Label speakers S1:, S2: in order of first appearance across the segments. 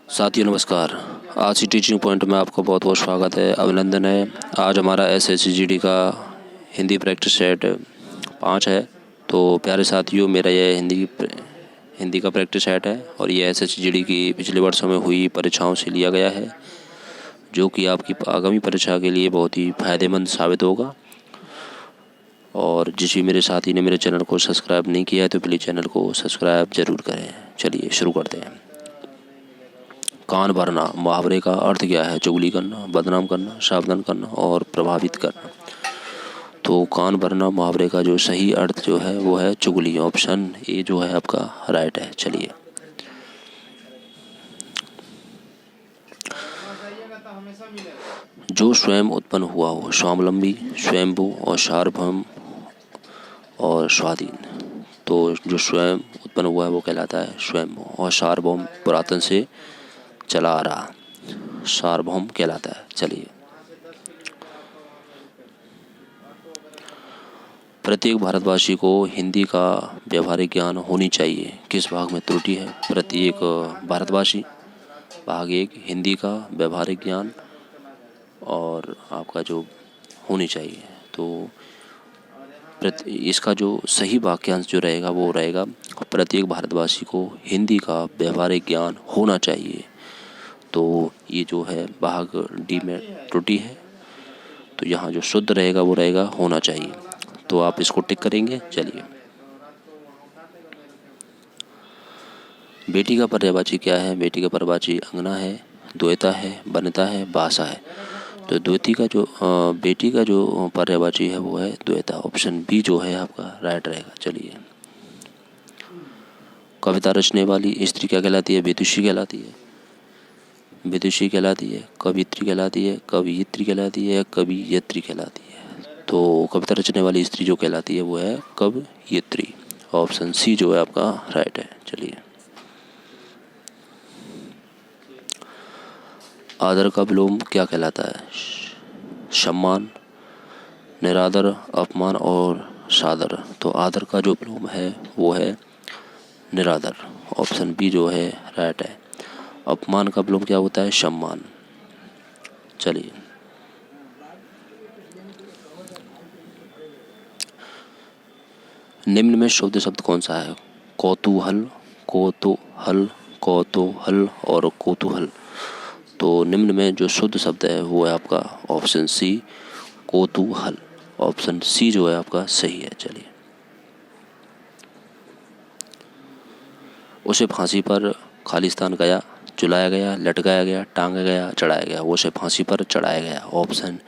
S1: साथियों नमस्कार। आज की टीचिंग पॉइंट में आपका बहुत बहुत स्वागत है, अभिनंदन है। आज हमारा SSCGD का हिंदी प्रैक्टिस सेट 5 है। तो प्यारे साथियों, मेरा यह हिंदी का प्रैक्टिस सेट है और ये SSCGD की पिछले वर्षों में हुई परीक्षाओं से लिया गया है, जो कि आपकी आगामी परीक्षा के लिए बहुत ही फ़ायदेमंद साबित होगा। और जिस भी मेरे साथी ने मेरे चैनल को सब्सक्राइब नहीं किया है तो प्लीज़ चैनल को सब्सक्राइब ज़रूर करें। चलिए शुरू करते हैं। कान भरना मुहावरे का अर्थ क्या है? चुगली करना, बदनाम करना, सावधान करना और प्रभावित करना। तो कान भरना मुहावरे का जो सही अर्थ जो है वो है चुगली। ऑप्शन ए जो है आपका राइट है। चलिए, जो स्वयं उत्पन्न हुआ हो, स्वावलंबी, स्वयंभू और सार्वभौम और स्वाधीन। तो जो स्वयं उत्पन्न हुआ है वो कहलाता है स्वयंभू, और सार्वभौम पुरातन से चला आ रहा सार्वभौम कहलाता है। चलिए, प्रत्येक भारतवासी को हिंदी का व्यवहारिक ज्ञान होनी चाहिए। किस भाग में त्रुटि है? प्रत्येक भारतवासी, भाग 1, हिंदी का व्यवहारिक ज्ञान और आपका जो होनी चाहिए। तो इसका जो सही वाक्यांश जो रहेगा वो रहेगा प्रत्येक भारतवासी को हिंदी का व्यवहारिक ज्ञान होना चाहिए। तो ये जो है भाग डी में त्रुटि है, तो यहाँ जो शुद्ध रहेगा वो रहेगा होना चाहिए। तो आप इसको टिक करेंगे। चलिए, बेटी का पर्यायवाची क्या है? बेटी का पर्यायवाची अंगना है, द्वैता है, वनिता है, भाषा है। तो बेटी का जो पर्यायवाची है वो है द्वैता। ऑप्शन बी जो है आपका राइट रहेगा। चलिए, कविता रचने वाली स्त्री क्या कहलाती है? विदुषी कहलाती है। विदुषी कहलाती है, कवित्री कहलाती है, कवियत्री कहलाती है, कवियत्री कहलाती है। तो कविता रचने वाली स्त्री जो कहलाती है वो है कवियत्री। ऑप्शन सी जो है आपका राइट है। चलिए, आदर का विलोम क्या कहलाता है? सम्मान, निरादर, अपमान और सादर। तो आदर का जो विलोम है वो है निरादर। ऑप्शन बी जो है राइट है। अपमान का विलोम क्या होता है? सम्मान। चलिए, निम्न में शुद्ध शब्द कौन सा है? कौतूहल, कोतूहल, कौतूहल और कोतूहल। तो निम्न में जो शुद्ध शब्द है वो है आपका ऑप्शन सी, कोतूहल। ऑप्शन सी जो है आपका सही है। चलिए, उसे फांसी पर खालिस्तान गया, चुलाया गया, लटकाया गया, टांगा गया, चढ़ाया गया। वो उसे फांसी पर चढ़ाया गया। ऑप्शन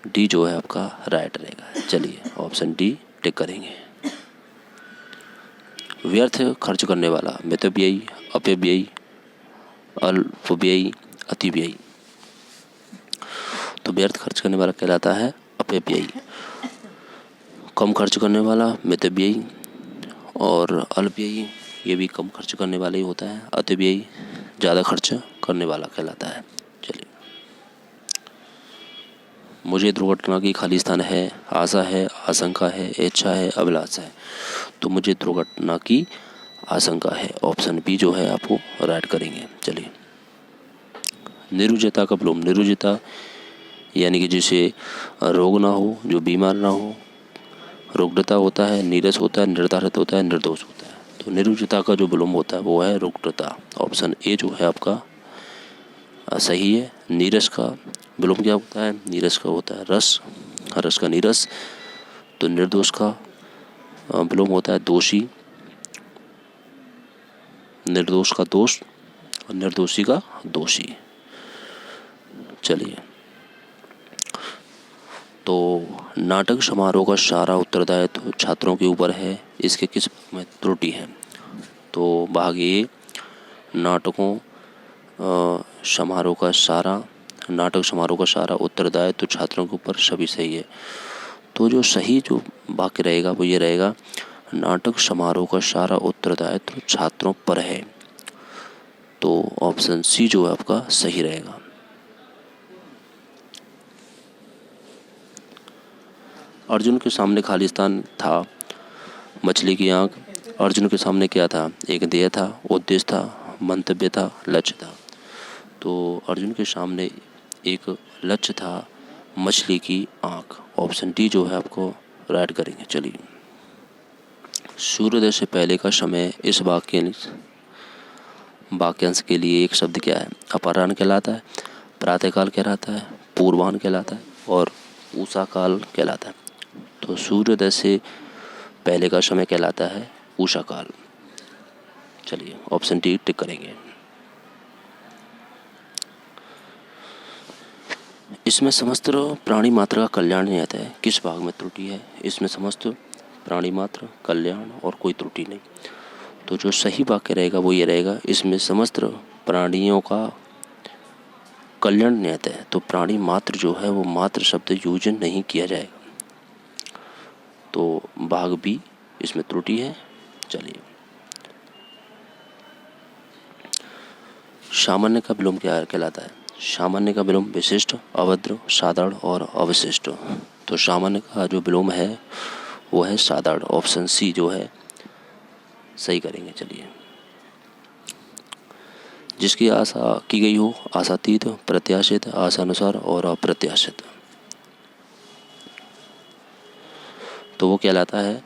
S1: डी जो है आपका राइट रहेगा। चलिए, ऑप्शन डी टिक करेंगे। व्यर्थ खर्च करने वाला मितव्ययी, अपव्ययी, अल्पव्ययी, अतिव्ययी। तो व्यर्थ खर्च करने वाला कहलाता है अपव्ययी। कम खर्च करने वाला मितव्ययी, और अल्पव्ययी ये भी कम खर्च करने वाला ही होता है। अतिव्ययी ज़्यादा खर्च करने वाला कहलाता है। चलिए, मुझे दुर्घटना की खालिस्तान है, आशा है, आशंका है, इच्छा है, अभिलाषा है। तो मुझे दुर्घटना की आशंका है। ऑप्शन बी जो है आपको राइट करेंगे। चलिए, निरुजता का विलोम, निरुजता यानी कि जिसे रोग ना हो, जो बीमार ना हो। रुग्णता होता है, नीरस होता है, निर्धारित होता है, निर्दोष होता है। तो निरुजता का जो विलोम होता है वो है रुग्णता। ऑप्शन ए जो है आपका सही है। नीरस का विलोम क्या होता है? नीरस का होता है रस, रस का नीरस। तो निर्दोष का विलोम होता है दोषी, निर्दोष का दोष और निर्दोषी का दोषी। चलिए, तो नाटक समारोह का सारा उत्तरदायित्व छात्रों के ऊपर है, इसके किस भाग में त्रुटि है? तो भाग ए, नाटक समारोह का सारा उत्तरदायित्व छात्रों के ऊपर सभी सही है। तो जो सही जो वाक्य रहेगा वो ये रहेगा, नाटक समारोह का सारा उत्तरदायित्व छात्रों पर है। तो ऑप्शन सी जो है आपका सही रहेगा। अर्जुन के सामने खालिस्तान था, मछली की आंख। अर्जुन के सामने क्या था? एक ध्येय था, उद्देश्य था, मंतव्य था, लक्ष्य था। तो अर्जुन के सामने एक लक्ष्य था, मछली की आँख। ऑप्शन डी जो है आपको राइट करेंगे। चलिए, सूर्योदय से पहले का समय इस वाक्यांश के लिए एक शब्द क्या है? अपराह्न कहलाता है, प्रातःकाल कहलाता है, पूर्वाह्न कहलाता है और उषा काल कहलाता है। तो सूर्योदय से पहले का समय कहलाता है उषा काल। चलिए, ऑप्शन डी टिक करेंगे। इसमें समस्त प्राणी मात्र का कल्याण नियत है, किस भाग में त्रुटि है? इसमें समस्त प्राणी मात्र, कल्याण और कोई त्रुटि नहीं। तो जो सही वाक्य रहेगा वो ये रहेगा, इसमें समस्त प्राणियों का कल्याण नियत है। तो प्राणी मात्र जो है वो मात्र शब्द यूज नहीं किया जाएगा। तो भाग बी इसमें त्रुटि है। चलिए, सामान्य का विलोम क्या कहलाता है? सामान्य का विलोम विशिष्ट, अभद्र, साधारण और अवशिष्ट। तो सामान्य का जो विलोम है वो है साधारण। ऑप्शन सी जो है सही करेंगे। चलिए, जिसकी आशा की गई हो, आशातीत, प्रत्याशित, आशानुसार और अप्रत्याशित, तो वो कहलाता है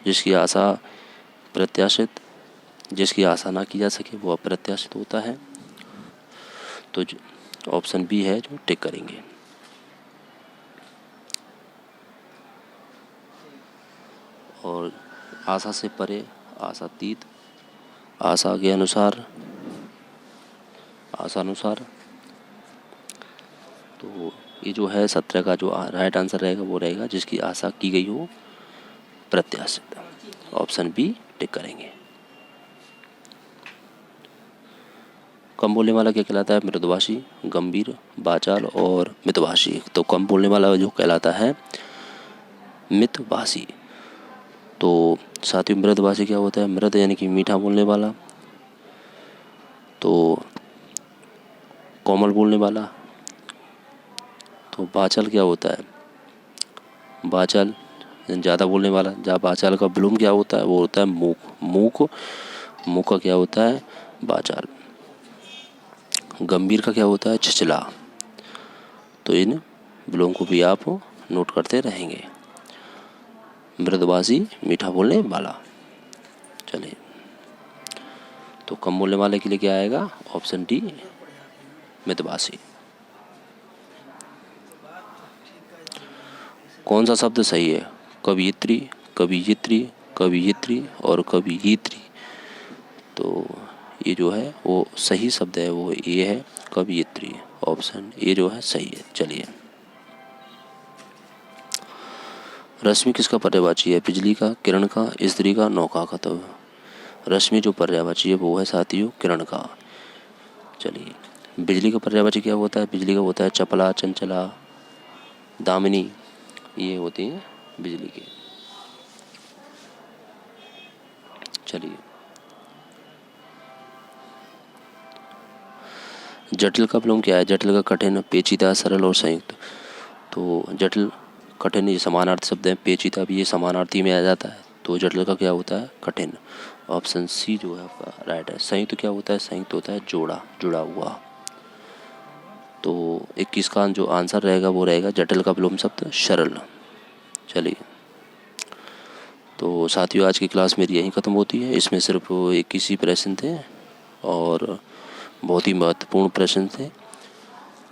S1: जिसकी आशा प्रत्याशित, जिसकी आशा ना की जा सके वो अप्रत्याशित होता है। तो ऑप्शन बी है जो टिक करेंगे। और आशा से परे, आशातीत, आशा के अनुसार, आशानुसार, तो ये जो है 17 का जो राइट आंसर रहेगा वो रहेगा जिसकी आशा की गई हो, प्रत्याशित। ऑप्शन बी टिक करेंगे। कम बोलने वाला क्या कहलाता है? मृदुभाषी, गंभीर, वाचाल और मितभाषी। तो कम बोलने वाला जो कहलाता है मितभाषी। तो साथियों, मृदभाषी क्या होता है? मृद यानी कि मीठा बोलने वाला, तो कोमल बोलने वाला। तो वाचाल क्या होता है? वाचाल ज़्यादा बोलने वाला। जहाँ वाचाल का विलोम क्या होता है? वो होता है मूक। मूक का क्या होता है? वाचाल। गंभीर का क्या होता है? छिचला। तो इन विलोम को भी आप नोट करते रहेंगे। मृदभाषी, मीठा बोलने वाला। चलिए, तो कम बोलने वाले के लिए क्या आएगा? ऑप्शन डी मितभाषी। कौन सा शब्द सही है? कवियत्री, कवियत्री, कवियत्री और कवियत्री। तो ये जो है वो सही शब्द है वो ये है कवियत्री। ऑप्शन ए जो है सही है। चलिए, रश्मि किसका पर्यायवाची है? बिजली का, किरण का, स्त्री का, नौका का। तो रश्मि जो पर्यायवाची है वो है साथियों किरण का। चलिए, बिजली का पर्यायवाची क्या होता है? बिजली का होता है चपला, चंचला, दामिनी। ये होती हैं बिजली के। चलिए, जटिल का विलोम क्या है? जटिल का कठिन, पेचीदा, सरल और संयुक्त। तो जटिल, कठिन ये समानार्थी शब्द है। पेचीदा भी ये समानार्थी में आ जाता है। तो जटिल का क्या होता है? कठिन। ऑप्शन सी जो है आपका राइट है। संयुक्त क्या होता है? संयुक्त होता है जोड़ा, जुड़ा हुआ। तो 21 का जो आंसर रहेगा वो रहेगा जटिल का विलोम शब्द सरल। चलिए, तो साथियों आज की क्लास मेरी यहीं ख़त्म होती है। इसमें सिर्फ 21 ही प्रश्न थे और बहुत ही महत्वपूर्ण प्रश्न थे।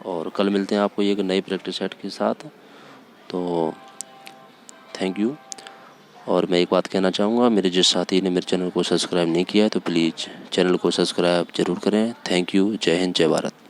S1: और कल मिलते हैं आपको एक नई प्रैक्टिस सेट के साथ। तो थैंक यू। और मैं एक बात कहना चाहूँगा, मेरे जिस साथी ने मेरे चैनल को सब्सक्राइब नहीं किया है तो प्लीज़ चैनल को सब्सक्राइब ज़रूर करें। Thank you. जय हिंद, जय भारत।